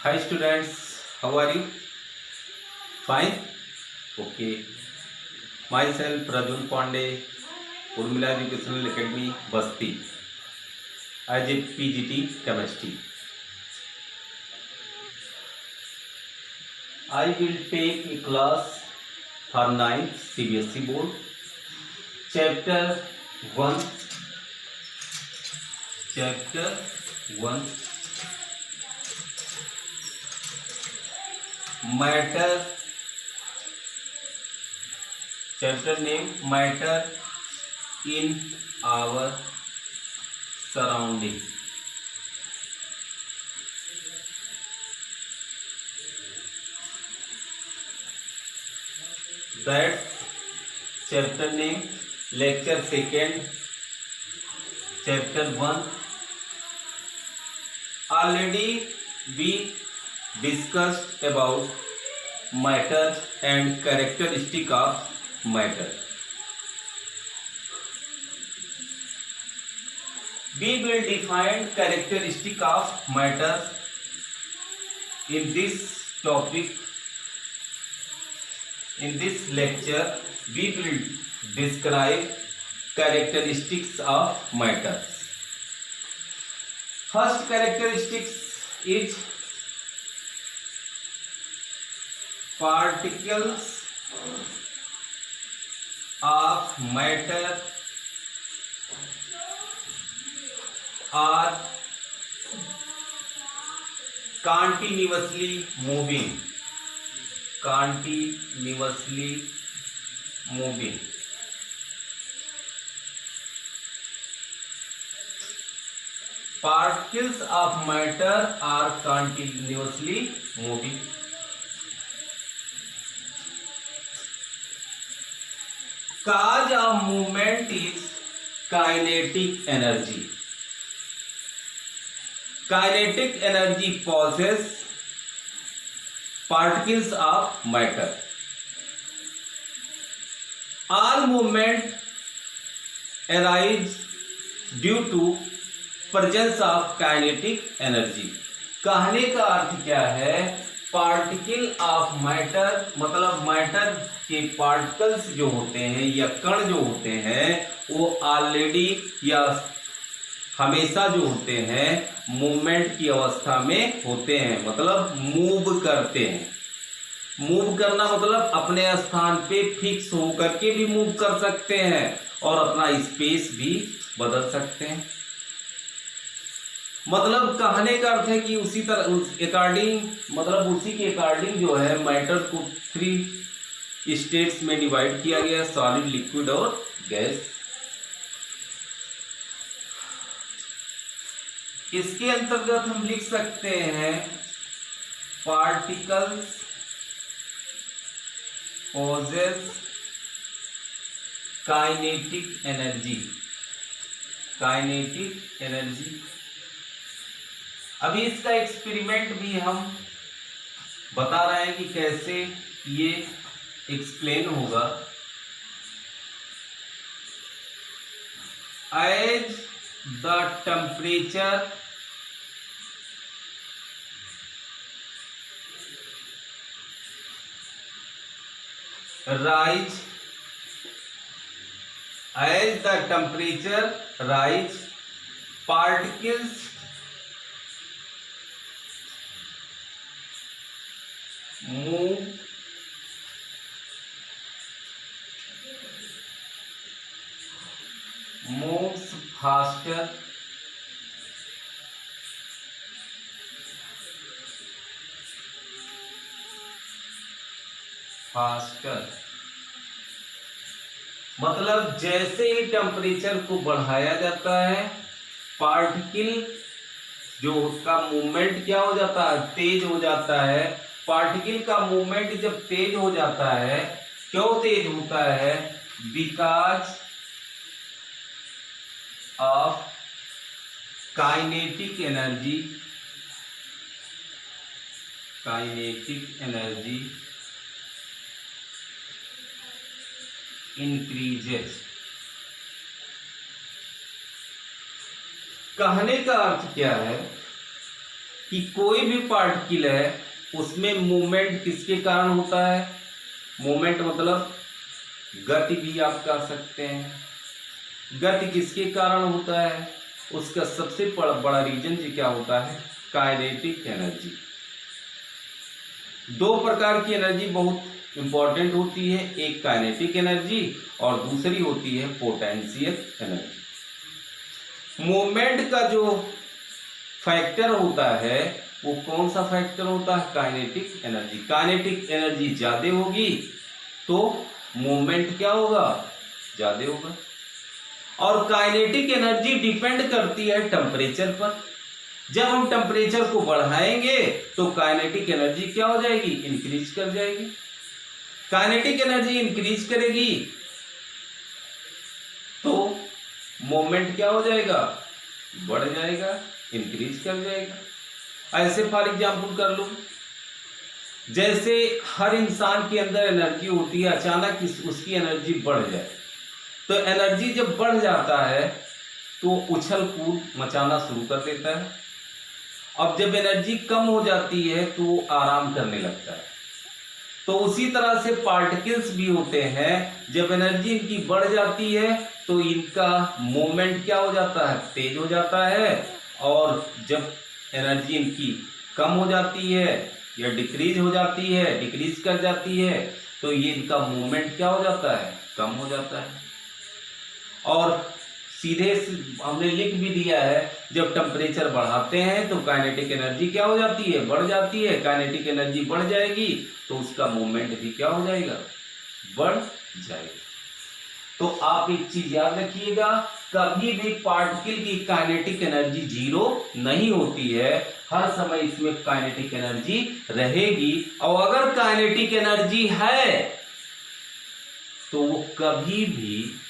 Hi students, how are you? Fine? Okay. Myself Rajul Pandey, Urmila Educational Academy, Basti, as a PGT Chemistry. I will take a class for 9th CBSE board, chapter 1, chapter 1, matter, chapter name matter in our surrounding. That's chapter name, lecture 2nd, chapter 1. Already we discussed about matter and characteristic of matter. We will define characteristic of matter in this topic. In this lecture, we will describe characteristics of matter. First characteristics is particles of matter are continuously moving. Continuously moving. Particles of matter are continuously moving. Cause of movement is kinetic energy. Kinetic energy possesses particles of matter. All movement arise due to presence of kinetic energy. कहने का अर्थ क्या है? Particle of matter मतलब matter के particles जो होते हैं या कण जो होते हैं वो ऑलरेडी या हमेशा जो होते हैं मूवमेंट की अवस्था में होते हैं, मतलब मूव करते हैं। मूव करना मतलब अपने स्थान पे फिक्स होकर के भी मूव कर सकते हैं और अपना स्पेस भी बदल सकते हैं। मतलब कहने का अर्थ है कि उसी तरह उस अकॉर्डिंग मतलब उसी के अकॉर्डिंग जो है मैटर को 3 स्टेट्स में डिवाइड किया गया, सॉलिड, लिक्विड और गैस। इसके अंतर्गत हम लिख सकते हैं particles possess kinetic energy. Kinetic energy अभी इसका एक्सपेरिमेंट भी हम बता रहे हैं कि कैसे ये एक्सप्लेन होगा। As the temperature rise, as the temperature rise, particles moves faster, मतलब जैसे ही टेम्परेचर को बढ़ाया जाता है पार्टिकल जो उसका मूवमेंट क्या हो जाता है, तेज हो जाता है। पार्टिकल का मूवमेंट जब तेज हो जाता है, क्यों तेज होता है? Because of kinetic energy. Kinetic energy increases। कहने का अर्थ क्या है कि कोई भी पार्टिकल है उसमें मूवमेंट किसके कारण होता है। मूवमेंट मतलब गति भी आप कह सकते हैं। गति किसके कारण होता है, उसका सबसे बड़ा रीजन जी क्या होता है, काइनेटिक एनर्जी। दो प्रकार की एनर्जी बहुत इंपॉर्टेंट होती है, एक काइनेटिक एनर्जी और दूसरी होती है पोटेंशियल एनर्जी। मूवमेंट का जो फैक्टर होता है वो कौन सा फैक्टर होता है, काइनेटिक एनर्जी। काइनेटिक एनर्जी ज्यादा होगी तो मूवमेंट क्या होगा, ज्यादा होगा। और काइनेटिक एनर्जी डिपेंड करती है टेम्परेचर पर। जब हम टेम्परेचर को बढ़ाएंगे तो काइनेटिक एनर्जी क्या हो जाएगी, इंक्रीज कर जाएगी। काइनेटिक एनर्जी इंक्रीज करेगी तो मोमेंट क्या हो जाएगा, बढ़ जाएगा, इंक्रीज कर जाएगा। ऐसे फॉर एग्जाम्पल कर लो, जैसे हर इंसान के अंदर एनर्जी होती है, अचानक उसकी एनर्जी बढ़ जाए तो एनर्जी जब बढ़ जाता है तो उछल कूद मचाना शुरू कर देता है। अब जब एनर्जी कम हो जाती है तो आराम करने लगता है। तो उसी तरह से पार्टिकल्स भी होते हैं, जब एनर्जी इनकी बढ़ जाती है तो इनका मोमेंट क्या हो जाता है, तेज हो जाता है। और जब एनर्जी इनकी कम हो जाती है या डिक्रीज हो जाती है, डिक्रीज कर जाती है, तो ये इनका मोमेंट क्या हो जाता है, कम हो जाता है। और सीधे हमने लिख भी दिया है, जब टेम्परेचर बढ़ाते हैं तो काइनेटिक एनर्जी क्या हो जाती है, बढ़ जाती है। काइनेटिक एनर्जी बढ़ जाएगी तो उसका मूवमेंट भी क्या हो जाएगा, बढ़ जाएगा। तो आप एक चीज याद रखिएगा, कभी भी पार्टिकल की काइनेटिक एनर्जी जीरो नहीं होती है, हर समय इसमें काइनेटिक एनर्जी रहेगी। और अगर काइनेटिक एनर्जी है तो वो कभी भी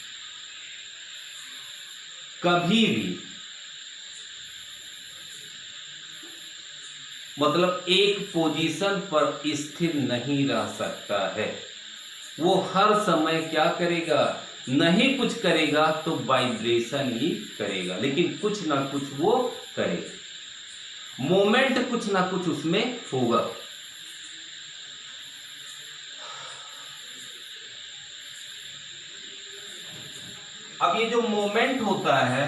मतलब एक पोजीशन पर स्थिर नहीं रह सकता है। वो हर समय क्या करेगा, नहीं कुछ करेगा तो वाइब्रेशन ही करेगा, लेकिन कुछ ना कुछ वो करेगा, मोमेंट कुछ ना कुछ उसमें होगा। अब ये जो मोमेंट होता है,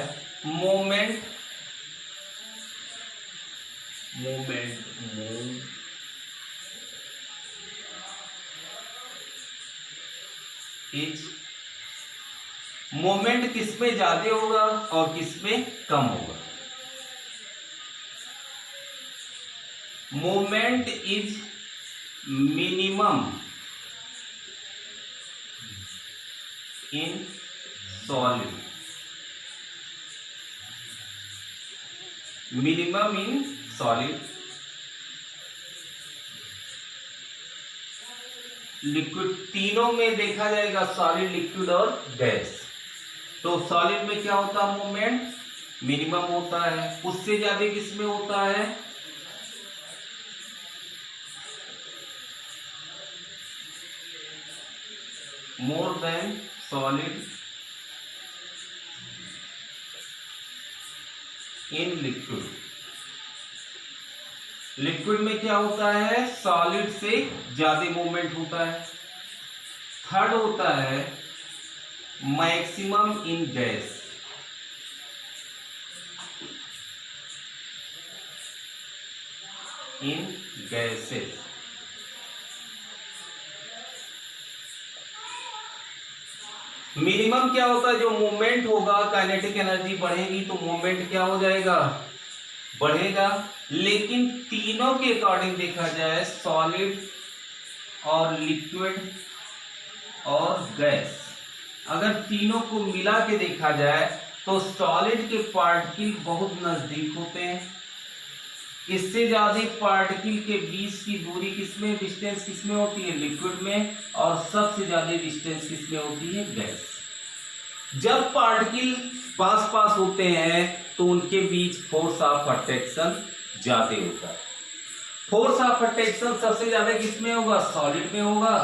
मोमेंट किसमें ज्यादा होगा और किसमें कम होगा। Moment is minimum in solid, minimum in solid, liquid, तीनों में देखा जाएगा, सॉलिड, लिक्विड और गैस। तो सॉलिड में क्या होता है, मूवमेंट मिनिमम होता है, उससे ज्यादा किसमें होता है, more than solid in liquid. Liquid में क्या होता है, सॉलिड से ज्यादा मूवमेंट होता है। थर्ड होता है maximum in gas, in gases. Minimum क्या होता है, जो मूवमेंट होगा, काइनेटिक एनर्जी बढ़ेगी तो मूवमेंट क्या हो जाएगा, बढ़ेगा। लेकिन तीनों के अकॉर्डिंग देखा जाए, सॉलिड और लिक्विड और गैस, अगर तीनों को मिला के देखा जाए तो सॉलिड के पार्टिकल बहुत नजदीक होते हैं। इससे ज्यादा पार्टिकल के बीच की दूरी किसमें, डिस्टेंस किसमें होती है, लिक्विड में। और सबसे ज्यादा डिस्टेंस किसमें होती है, गैस। जब पार्टिकल पास पास होते हैं तो उनके बीच फोर्स ऑफ अट्रैक्शन ज्यादा होता है। फोर्स ऑफ अट्रैक्शन सबसे ज्यादा किसमें होगा, सॉलिड में होगा।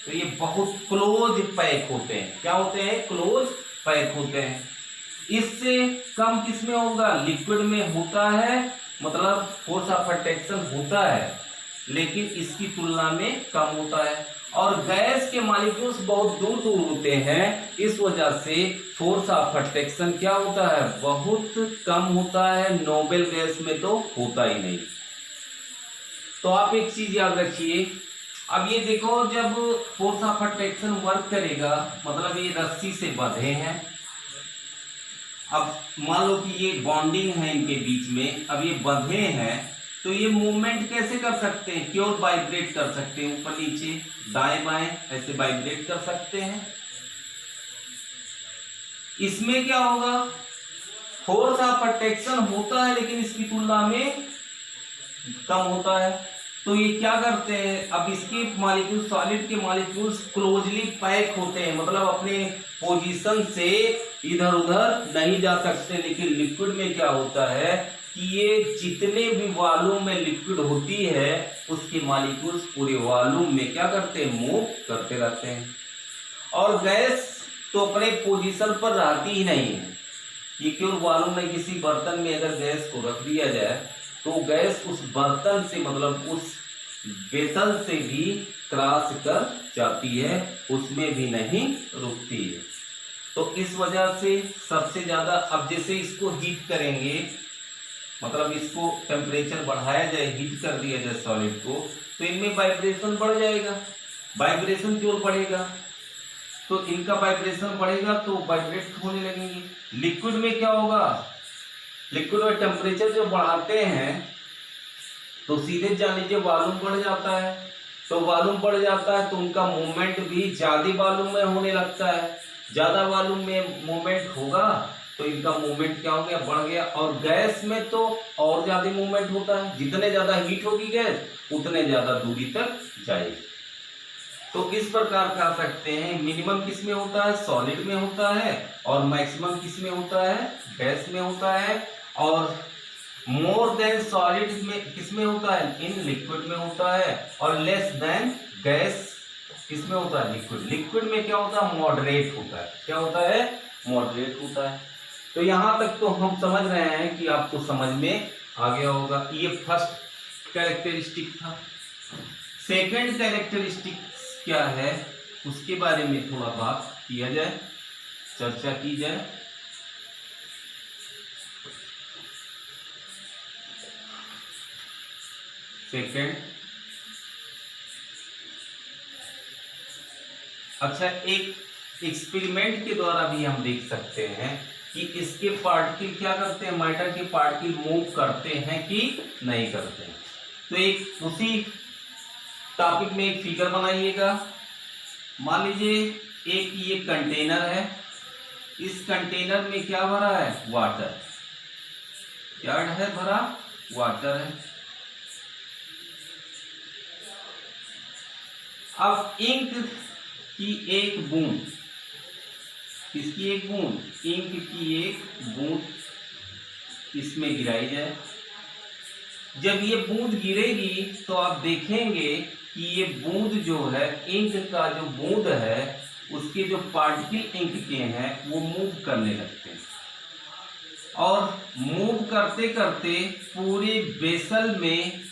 तो ये बहुत क्लोज पैक होते हैं, क्या होते हैं, क्लोज पैक होते हैं। इससे कम किस में होगा, लिक्विड में होता है, मतलब फोर्स ऑफ अट्रैक्शन होता है, लेकिन इसकी तुलना में कम होता है। और गैस के मॉलिक्यूल्स बहुत दूर दूर होते हैं, इस वजह से फोर्स ऑफ अट्रैक्शन क्या होता है, बहुत कम होता है। नोबेल गैस में तो होता ही नहीं। तो आप एक चीज याद रखिए, अब ये देखो, जब फोर्स ऑफ अट्रैक्शन वर्क करेगा, मतलब ये रस्सी से बंधे हैं, अब मान लो कि ये बॉन्डिंग है इनके बीच में, अब ये बंधे हैं, तो ये मूवमेंट कैसे कर सकते हैं, केवल वाइब्रेट कर सकते हैं, ऊपर नीचे दाएं बाएं ऐसे वाइब्रेट कर सकते हैं। इसमें क्या होगा, फोर्स ऑफ अट्रैक्शन होता है लेकिन इसकी तुलना में कम होता है। तो ये क्या करते हैं, अब इसके मॉलिक्यूल, सॉलिड के मॉलिक्यूल्स क्लोजली पैक होते हैं, मतलब अपने पोजीशन से इधर उधर नहीं जा सकते। लेकिन लिक्विड में क्या होता है कि ये जितने भी वॉल्यूम में लिक्विड होती है, उसके मॉलिक्यूल्स पूरे वॉल्यूम में क्या करते हैं, मूव करते रहते हैं। और गैस तो अपने पोजीशन पर रहती ही नहीं है, ये केवल वॉल्यूम में किसी बर्तन में अगर गैस को रख दिया जाए तो गैस उस बर्तन से, मतलब उस वेसल से भी क्रॉस कर जाती है, उसमें भी नहीं रुकती है। तो इस वजह से सबसे ज़्यादा, अब जैसे इसको हीट करेंगे, मतलब इसको टेम्परेचर बढ़ाया जाए, हीट कर दिया जाए सॉलिड को, तो इनमें वाइब्रेशन बढ़ जाएगा, वाइब्रेशन क्यों बढ़ेगा, तो इनका वाइब्रेशन बढ़ेगा तो वाइब्रेट होने लगेंगे। लिक्विड में क्या होगा, लिक्विड में टेम्परेचर जो बढ़ाते हैं तो सीधे जान लीजिए वॉल्यूम बढ़ जाता है, तो वॉल्यूम बढ़ जाता है तो उनका मूवमेंट भी ज़्यादा वॉल्यूम में होने लगता है। ज़्यादा वॉल्यूम में मूवमेंट होगा तो इनका मूवमेंट क्या हो गया, बढ़ गया। और गैस में तो और ज़्यादा मूवमेंट होता है, जितने ज़्यादा हीट होगी गैस उतने ज़्यादा दूरी तक जाएगी। तो इस प्रकार कह सकते हैं मिनिमम किस में होता है, सॉलिड में होता है, और मैक्सिमम किस में होता है, गैस में होता है, और मोर देन सॉलिड में किस में होता है, इन लिक्विड में होता है, और लेस देन गैस किस में होता है, लिक्विड। लिक्विड में क्या होता है, मॉडरेट होता है, क्या होता है, मॉडरेट होता है। तो यहां तक तो हम समझ रहे हैं कि आपको समझ में आ गया होगा। ये फर्स्ट कैरेक्टरिस्टिक था। सेकंड कैरेक्टरिस्टिक क्या है, उसके बारे में थोड़ा बात किया जाए, चर्चा की जाए। सेकंड, अच्छा, एक एक्सपेरिमेंट के द्वारा भी हम देख सकते हैं कि इसके पार्टिकल क्या करते हैं, मैटर के पार्टिकल मूव करते हैं कि नहीं करते हैं। तो एक उसी टॉपिक में एक फिगर बनाइएगा। मान लीजिए एक ये कंटेनर है, इस कंटेनर में क्या भरा है, वाटर, क्या है भरा, वाटर है। अब इंक की एक बूंद, किसकी एक बूंद, इंक की एक बूंद इसमें गिराई जाए। जब ये बूंद गिरेगी तो आप देखेंगे कि ये बूंद जो है, इंक का जो बूंद है, उसके जो पार्टिकल इंक के हैं वो मूव करने लगते हैं, और मूव करते करते पूरे वेसल में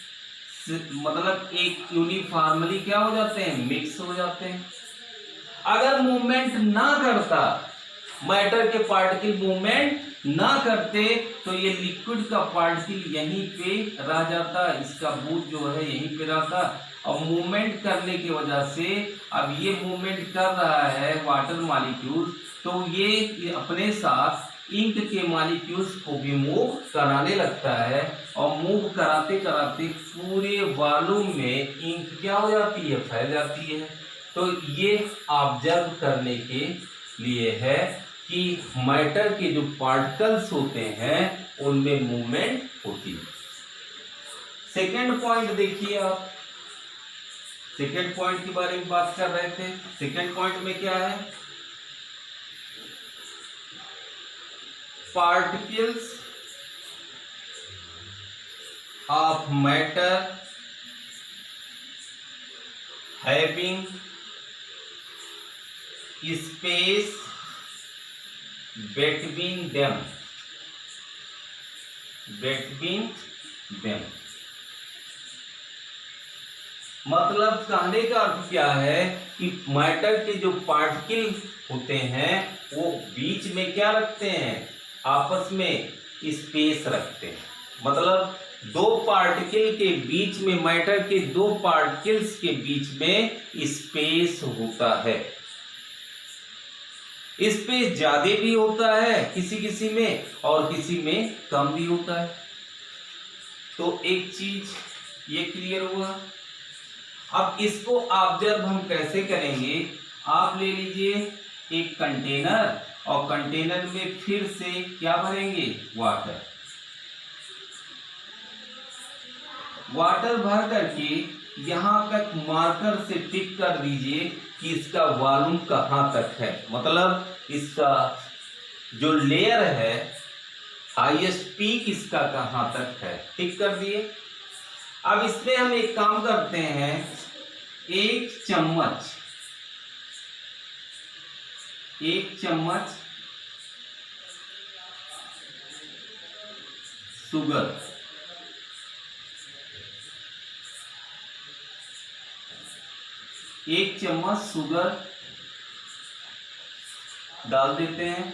मतलब एक यूनिफॉर्मली क्या हो जाते हैं, मिक्स हो जाते हैं। अगर मूवमेंट ना करता, मैटर के पार्टिकल मूवमेंट ना करते, तो ये लिक्विड का पार्टिकल यहीं पे रह जाता, इसका बूंद जो है यहीं पे रहता, और मूवमेंट करने की वजह से अब ये मूवमेंट कर रहा है वाटर मॉलिक्यूल, तो ये अपने साथ इंक के मॉलिक्यूल्स को भी मूव कराने लगता है, और मूव कराते कराते पूरे वॉल्यूम में इंक क्या हो जाती है, फैल जाती है। तो ये ऑब्जर्व करने के लिए है कि मैटर के जो पार्टिकल्स होते हैं उनमें मूवमेंट होती है। सेकेंड पॉइंट देखिए आप, सेकेंड पॉइंट के बारे में बात कर रहे थे। सेकेंड पॉइंट में क्या है, particles of matter having space between them, between them। मतलब कहने का अर्थ क्या है कि मैटर के जो पार्टिकल होते हैं वो बीच में क्या रखते हैं, आपस में स्पेस रखते हैं। मतलब दो पार्टिकल के बीच में, मैटर के दो पार्टिकल्स के बीच में स्पेस होता है। स्पेस ज्यादा भी होता है किसी किसी में और किसी में कम भी होता है। तो एक चीज ये क्लियर हुआ। अब इसको ऑब्जर्व हम कैसे करेंगे, आप ले लीजिए एक कंटेनर और कंटेनर में फिर से क्या भरेंगे, वाटर। वाटर भर करके यहां तक मार्कर से टिक कर दीजिए कि इसका वॉल्यूम कहां तक है। मतलब इसका जो लेयर है, हाईएस्ट पीक इसका कहां तक है, टिक कर दिए। अब इसमें हम एक काम करते हैं, एक चम्मच शुगर, एक चम्मच शुगर डाल देते हैं।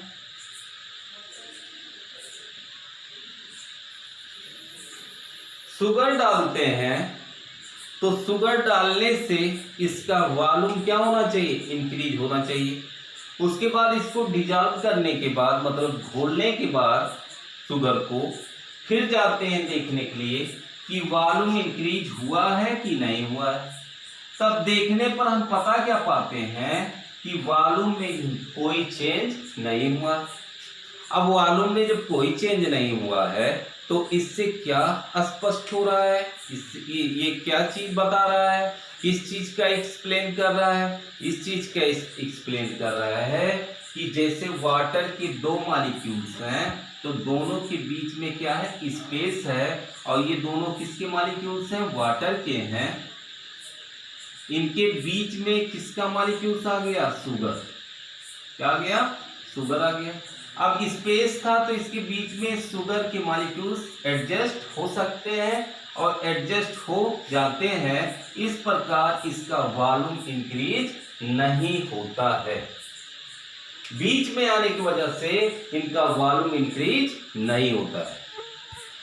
शुगर डालते हैं तो शुगर डालने से इसका वॉल्यूम क्या होना चाहिए, इंक्रीज होना चाहिए। उसके बाद इसको डिजॉल्व करने के बाद, मतलब घोलने के बाद शुगर को, फिर जाते हैं देखने के लिए कि वॉल्यूम इंक्रीज हुआ है कि नहीं हुआ है। तब देखने पर हम पता क्या पाते हैं कि वॉल्यूम में कोई चेंज नहीं हुआ। अब वॉल्यूम में जब कोई चेंज नहीं हुआ है तो इससे क्या स्पष्ट हो रहा है, ये क्या चीज बता रहा है, इस चीज का एक्सप्लेन कर रहा है, इस चीज का एक्सप्लेन कर रहा है कि जैसे वाटर के दो मॉलिक्यूल्स हैं तो दोनों के बीच में क्या है, स्पेस है। और ये दोनों किसके मॉलिक्यूल्स हैं, वाटर के हैं। इनके बीच में किसका मॉलिक्यूल्स आ गया, शुगर। क्या आ गया, शुगर आ गया। अब स्पेस था तो इसके बीच में शुगर के मॉलिक्यूल्स एडजस्ट हो सकते हैं और एडजस्ट हो जाते हैं। इस प्रकार इसका वॉल्यूम इंक्रीज नहीं होता है। बीच में आने की वजह से इनका वॉल्यूम इंक्रीज नहीं होता है।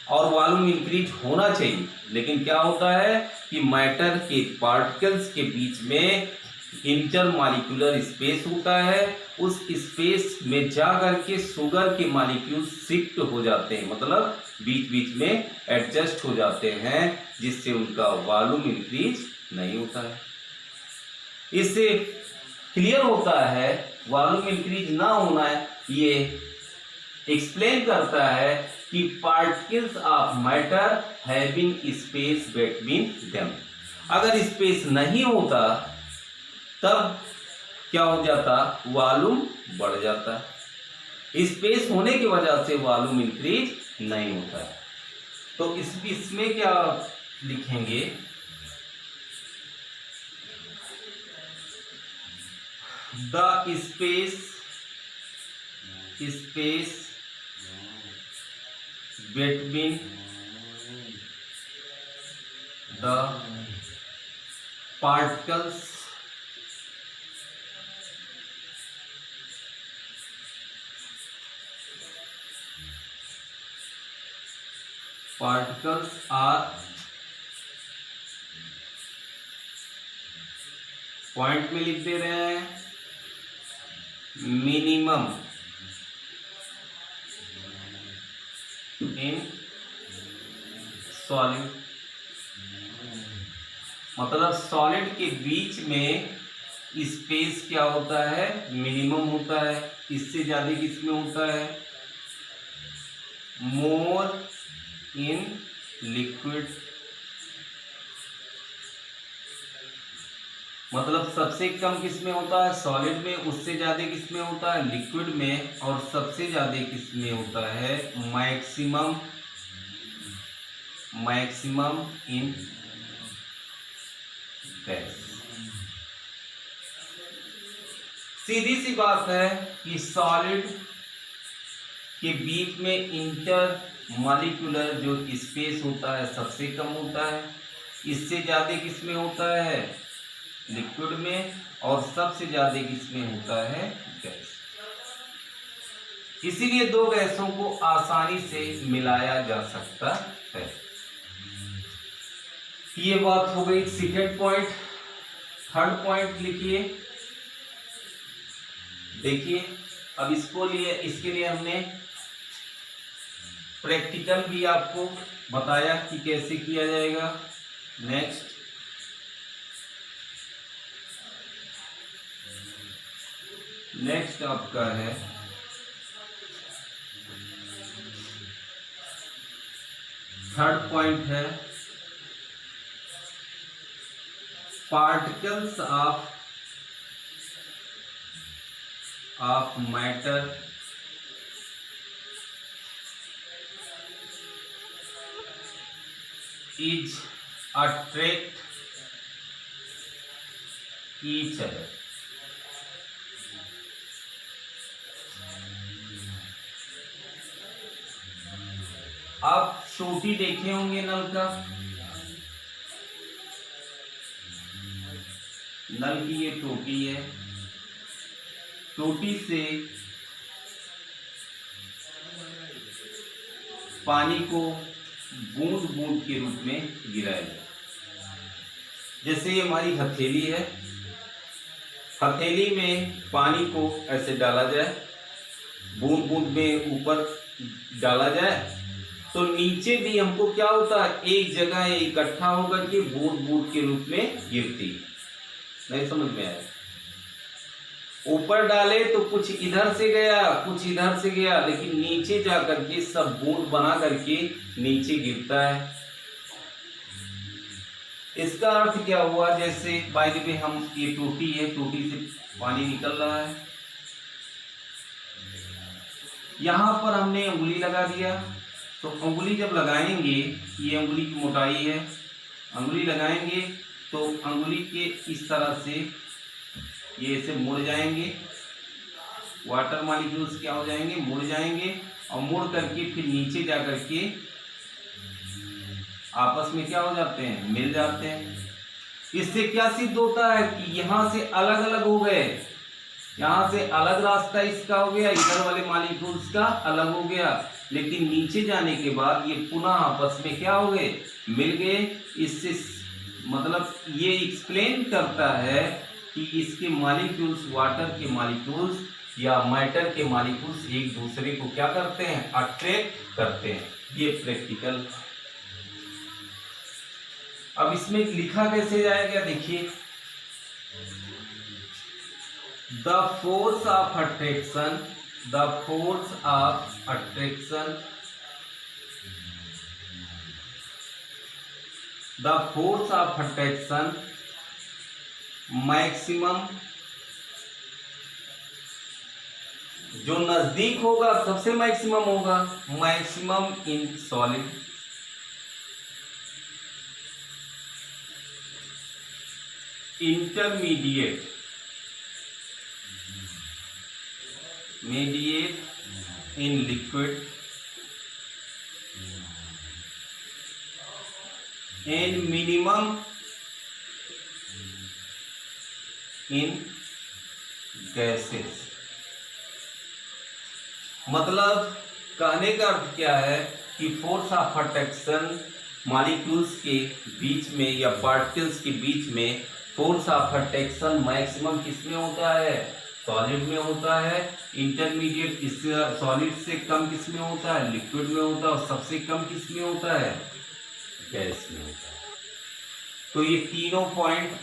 और वॉल्यूम इंक्रीज होना चाहिए, लेकिन क्या होता है कि मैटर के पार्टिकल्स के बीच में इंटरमॉलिक्यूलर स्पेस होता है। उस स्पेस में जा करके शुगर के मॉलिक्यूल शिफ्ट हो जाते हैं, मतलब बीच बीच में एडजस्ट हो जाते हैं, जिससे उनका वॉल्यूम इंक्रीज नहीं होता है। इससे क्लियर होता है वॉल्यूम इंक्रीज ना होना है, ये एक्सप्लेन करता है कि particles of matter having space between them. अगर स्पेस नहीं होता तब क्या हो जाता, वॉल्यूम बढ़ जाता। स्पेस होने की वजह से वॉल्यूम इंक्रीज नहीं होता है। तो इसमें क्या लिखेंगे, the space between the particles are, point में लिख दे रहे हैं, मिनिमम इन सॉलिड। मतलब सॉलिड के बीच में स्पेस क्या होता है, मिनिमम होता है। इससे ज्यादा किसमें होता है, मोर इन लिक्विड। मतलब सबसे कम किसमें होता है, सॉलिड में। उससे ज्यादा किसमें होता है, लिक्विड में। और सबसे ज्यादा किसमें होता है, मैक्सिमम इन गैस। सीधी सी बात है कि सॉलिड के बीच में इंटर मॉलिक्यूलर जो स्पेस होता है सबसे कम होता है, इससे ज़्यादा किसमें होता है, लिक्विड में, और सबसे ज़्यादा किसमें होता है, गैस। इसीलिए दो गैसों को आसानी से मिलाया जा सकता है। ये बात हो गई सेकेंड पॉइंट। थर्ड पॉइंट लिखिए, देखिए अब इसके लिए हमने प्रैक्टिकल भी आपको बताया कि कैसे किया जाएगा। नेक्स्ट आपका है थर्ड पॉइंट है particles of matter is attract each other. आप चोटी देखे होंगे नल का, नल की ये टोटी है, टोटी से पानी को बूंद बूंद के रूप में गिराया जाए। जैसे ये हमारी हथेली है, हथेली में पानी को ऐसे डाला जाए, बूंद बूंद में ऊपर डाला जाए, तो नीचे भी हमको क्या होता है, एक जगह इकट्ठा होकर के बूंद बूंद के रूप में गिरती। नहीं समझ में आया? ऊपर डाले तो कुछ इधर से गया कुछ इधर से गया, लेकिन नीचे जा करके सब बूंद बना करके नीचे गिरता है। इसका अर्थ क्या हुआ, जैसे बाय द वे हम ये टोटी है, टोटी से पानी निकल रहा है, यहां पर हमने उंगली लगा दिया, तो उंगली जब लगाएंगे, ये उंगली की मोटाई है, उंगली लगाएंगे तो उंगली के इस तरह से ये ऐसे मुड़ जाएंगे, वाटर मॉलिक्यूल्स क्या हो जाएंगे, मुड़ जाएंगे, और मुड़ करके फिर नीचे जा करके आपस में क्या हो जाते हैं, मिल जाते हैं। इससे क्या सिद्ध होता है कि यहाँ से अलग अलग हो गए, यहाँ से अलग रास्ता इसका हो गया, इधर वाले मॉलिक्यूल्स का अलग हो गया, लेकिन नीचे जाने के बाद ये पुनः आपस में क्या हो गए, मिल गए। इससे मतलब ये एक्सप्लेन करता है कि इसके मॉलिक्यूल्स, वाटर के मॉलिक्यूल्स या मैटर के मॉलिक्यूल्स एक दूसरे को क्या करते हैं, अट्रैक्ट करते हैं। ये प्रैक्टिकल। अब इसमें लिखा कैसे जाएगा, देखिए, the force of attraction, the force of attraction, the force of attraction maximum, जो नजदीक होगा सबसे मैक्सिमम होगा, maximum in solid, intermediate, mediate in liquid, and minimum in gases. मतलब कहने का अर्थ क्या है कि फोर्स ऑफ अट्रैक्शन मॉलिक्यूल्स के बीच में या पार्टिकल्स के बीच में फोर्स ऑफ अट्रैक्शन मैक्सिमम किसमें होता है, सॉलिड में होता है, इंटरमीडिएट इससे सॉलिड से कम किसमें होता है, लिक्विड में होता है, और सबसे कम किसमें होता है, गैस में होता है। तो ये तीनों पॉइंट